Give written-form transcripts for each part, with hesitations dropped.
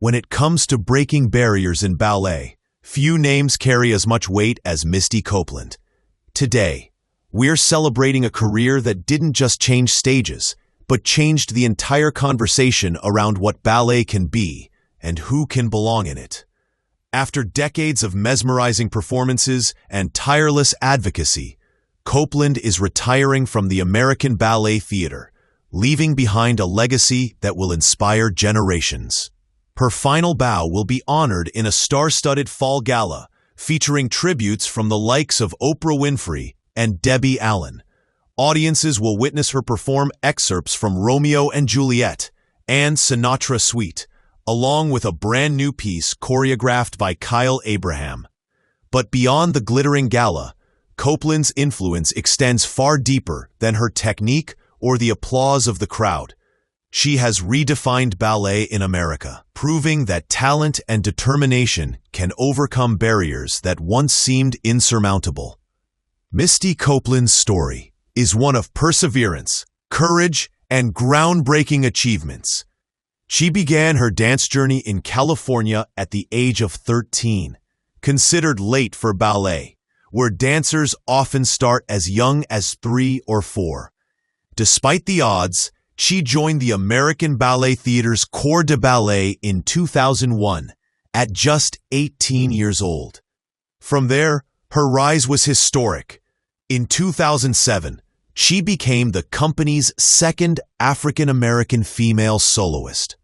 When it comes to breaking barriers in ballet, few names carry as much weight as Misty Copeland. Today, we're celebrating a career that didn't just change stages, but changed the entire conversation around what ballet can be and who can belong in it. After decades of mesmerizing performances and tireless advocacy, Copeland is retiring from the American Ballet Theatre, leaving behind a legacy that will inspire generations. Her final bow will be honored in a star-studded fall gala, featuring tributes from the likes of Oprah Winfrey and Debbie Allen. Audiences will witness her perform excerpts from Romeo and Juliet and Sinatra Suite, along with a brand new piece choreographed by Kyle Abraham. But beyond the glittering gala, Copeland's influence extends far deeper than her technique or the applause of the crowd. She has redefined ballet in America, proving that talent and determination can overcome barriers that once seemed insurmountable. Misty Copeland's story is one of perseverance, courage, and groundbreaking achievements. She began her dance journey in California at the age of 13, considered late for ballet, where dancers often start as young as 3 or 4. Despite the odds, she joined the American Ballet Theater's Corps de Ballet in 2001, at just 18 years old. From there, her rise was historic. In 2007, she became the company's second African-American female soloist.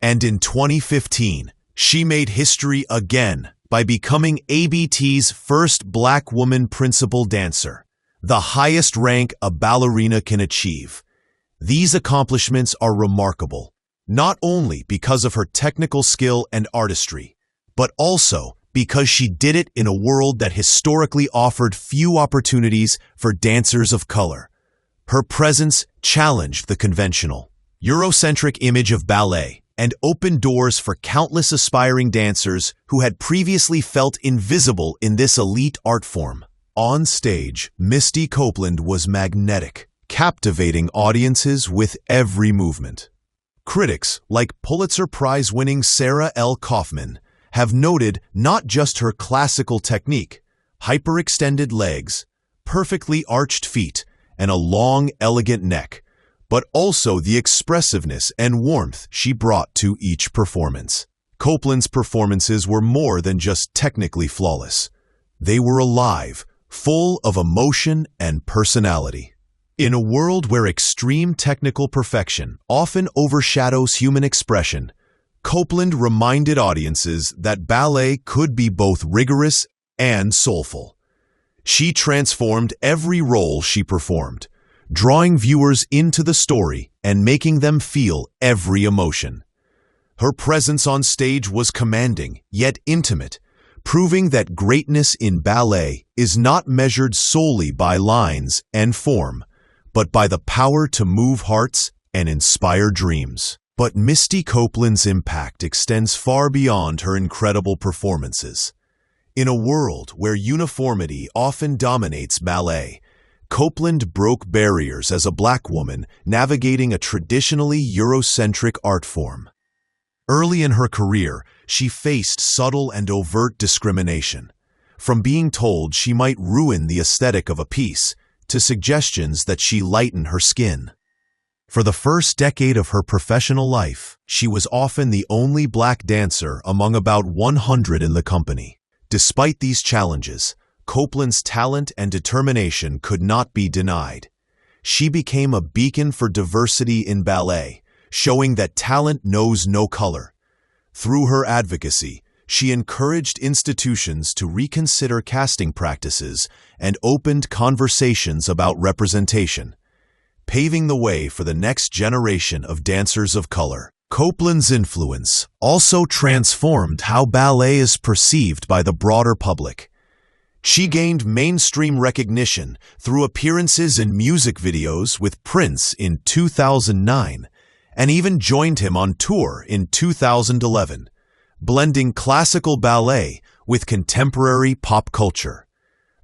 And in 2015, she made history again by becoming ABT's first Black woman principal dancer, the highest rank a ballerina can achieve. These accomplishments are remarkable, not only because of her technical skill and artistry, but also because she did it in a world that historically offered few opportunities for dancers of color. Her presence challenged the conventional, Eurocentric image of ballet and opened doors for countless aspiring dancers who had previously felt invisible in this elite art form. On stage, Misty Copeland was magnetic, captivating audiences with every movement. Critics, like Pulitzer Prize-winning Sarah L. Kaufman, have noted not just her classical technique, hyperextended legs, perfectly arched feet, and a long, elegant neck, but also the expressiveness and warmth she brought to each performance. Copeland's performances were more than just technically flawless. They were alive, full of emotion and personality. In a world where extreme technical perfection often overshadows human expression, Copeland reminded audiences that ballet could be both rigorous and soulful. She transformed every role she performed, drawing viewers into the story and making them feel every emotion. Her presence on stage was commanding, yet intimate, proving that greatness in ballet is not measured solely by lines and form, but by the power to move hearts and inspire dreams. But Misty Copeland's impact extends far beyond her incredible performances. In a world where uniformity often dominates ballet, Copeland broke barriers as a Black woman navigating a traditionally Eurocentric art form. Early in her career, she faced subtle and overt discrimination, from being told she might ruin the aesthetic of a piece to suggestions that she lighten her skin. For the first decade of her professional life, she was often the only Black dancer among about 100 in the company. Despite these challenges, Copeland's talent and determination could not be denied. She became a beacon for diversity in ballet, showing that talent knows no color. Through her advocacy, she encouraged institutions to reconsider casting practices and opened conversations about representation, paving the way for the next generation of dancers of color. Copeland's influence also transformed how ballet is perceived by the broader public. She gained mainstream recognition through appearances in music videos with Prince in 2009, and even joined him on tour in 2011, blending classical ballet with contemporary pop culture.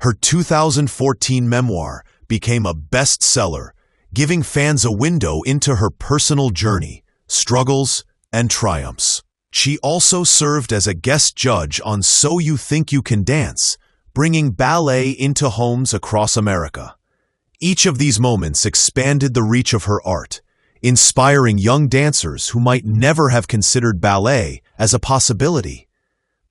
Her 2014 memoir became a bestseller, giving fans a window into her personal journey, struggles, and triumphs. She also served as a guest judge on So You Think You Can Dance, bringing ballet into homes across America. Each of these moments expanded the reach of her art, inspiring young dancers who might never have considered ballet as a possibility.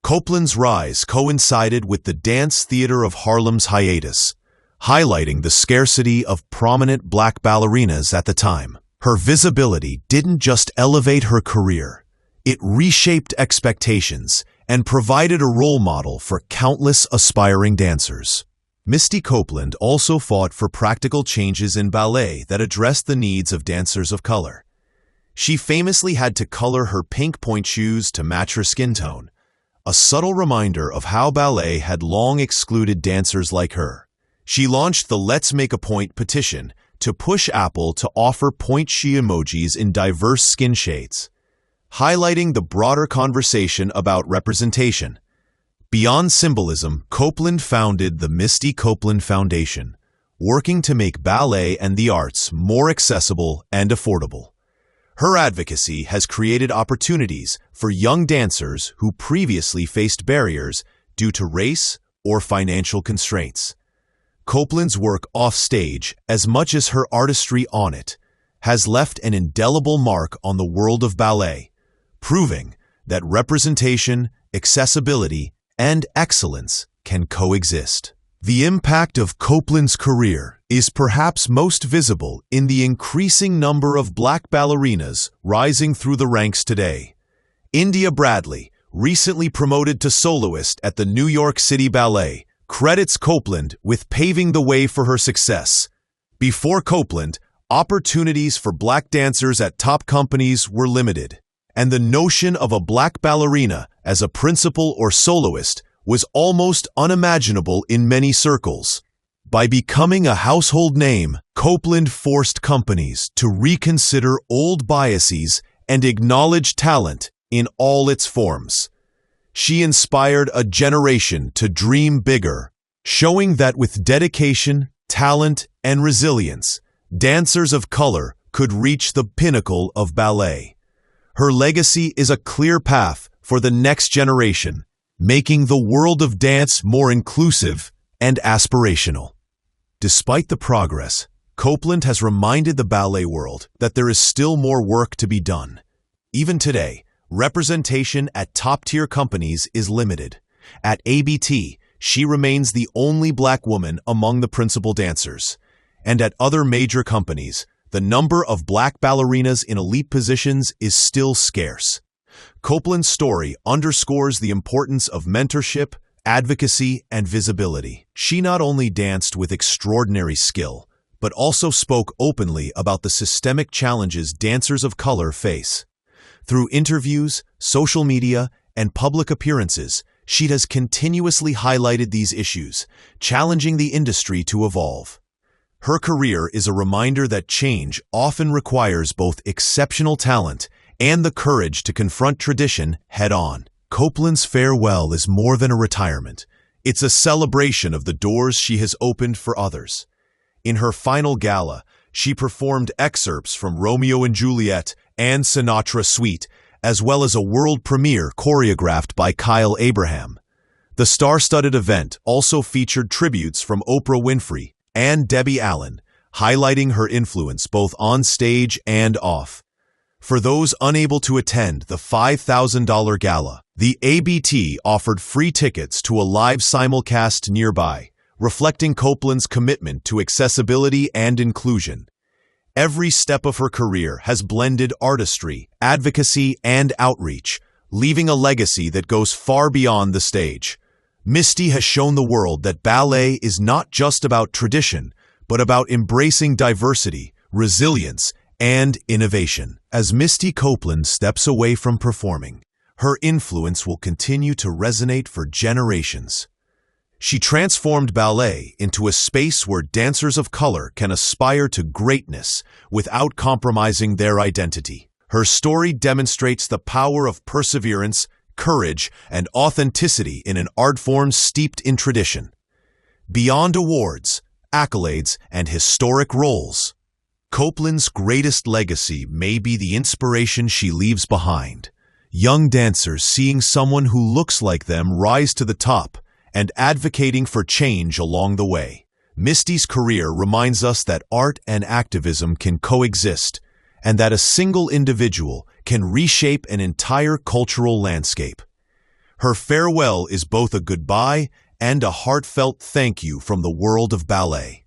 Copeland's rise coincided with the Dance Theater of Harlem's hiatus, highlighting the scarcity of prominent black ballerinas at the time. Her visibility didn't just elevate her career, it reshaped expectations and provided a role model for countless aspiring dancers. Misty Copeland also fought for practical changes in ballet that addressed the needs of dancers of color. She famously had to color her pink pointe shoes to match her skin tone, a subtle reminder of how ballet had long excluded dancers like her. She launched the Let's Make a Point petition to push Apple to offer pointe shoe emojis in diverse skin shades, highlighting the broader conversation about representation. Beyond symbolism, Copeland founded the Misty Copeland Foundation, working to make ballet and the arts more accessible and affordable. Her advocacy has created opportunities for young dancers who previously faced barriers due to race or financial constraints. Copeland's work offstage, as much as her artistry on it, has left an indelible mark on the world of ballet, proving that representation, accessibility, and excellence can coexist. The impact of Copeland's career is perhaps most visible in the increasing number of black ballerinas rising through the ranks today. India Bradley, recently promoted to soloist at the New York City Ballet, credits Copeland with paving the way for her success. Before Copeland, opportunities for black dancers at top companies were limited, and the notion of a black ballerina as a principal or soloist was almost unimaginable in many circles. By becoming a household name, Copeland forced companies to reconsider old biases and acknowledge talent in all its forms. She inspired a generation to dream bigger, showing that with dedication, talent, and resilience, dancers of color could reach the pinnacle of ballet. Her legacy is a clear path for the next generation, making the world of dance more inclusive and aspirational. Despite the progress, Copeland has reminded the ballet world that there is still more work to be done. Even today, representation at top-tier companies is limited. At ABT, she remains the only black woman among the principal dancers. And at other major companies, the number of black ballerinas in elite positions is still scarce. Copeland's story underscores the importance of mentorship, advocacy, and visibility. She not only danced with extraordinary skill, but also spoke openly about the systemic challenges dancers of color face. Through interviews, social media, and public appearances, she has continuously highlighted these issues, challenging the industry to evolve. Her career is a reminder that change often requires both exceptional talent and the courage to confront tradition head-on. Copeland's farewell is more than a retirement. It's a celebration of the doors she has opened for others. In her final gala, she performed excerpts from Romeo and Juliet and Sinatra Suite, as well as a world premiere choreographed by Kyle Abraham. The star-studded event also featured tributes from Oprah Winfrey and Debbie Allen, highlighting her influence both on stage and off. For those unable to attend the $5,000 gala, the ABT offered free tickets to a live simulcast nearby, reflecting Copeland's commitment to accessibility and inclusion. Every step of her career has blended artistry, advocacy, and outreach, leaving a legacy that goes far beyond the stage. Misty has shown the world that ballet is not just about tradition, but about embracing diversity, resilience, and innovation. As Misty Copeland steps away from performing, her influence will continue to resonate for generations. She transformed ballet into a space where dancers of color can aspire to greatness without compromising their identity. Her story demonstrates the power of perseverance, courage, and authenticity in an art form steeped in tradition. Beyond awards, accolades, and historic roles, Copeland's greatest legacy may be the inspiration she leaves behind. young dancers seeing someone who looks like them rise to the top and advocating for change along the way. Misty's career reminds us that art and activism can coexist, and that a single individual can reshape an entire cultural landscape. Her farewell is both a goodbye and a heartfelt thank you from the world of ballet.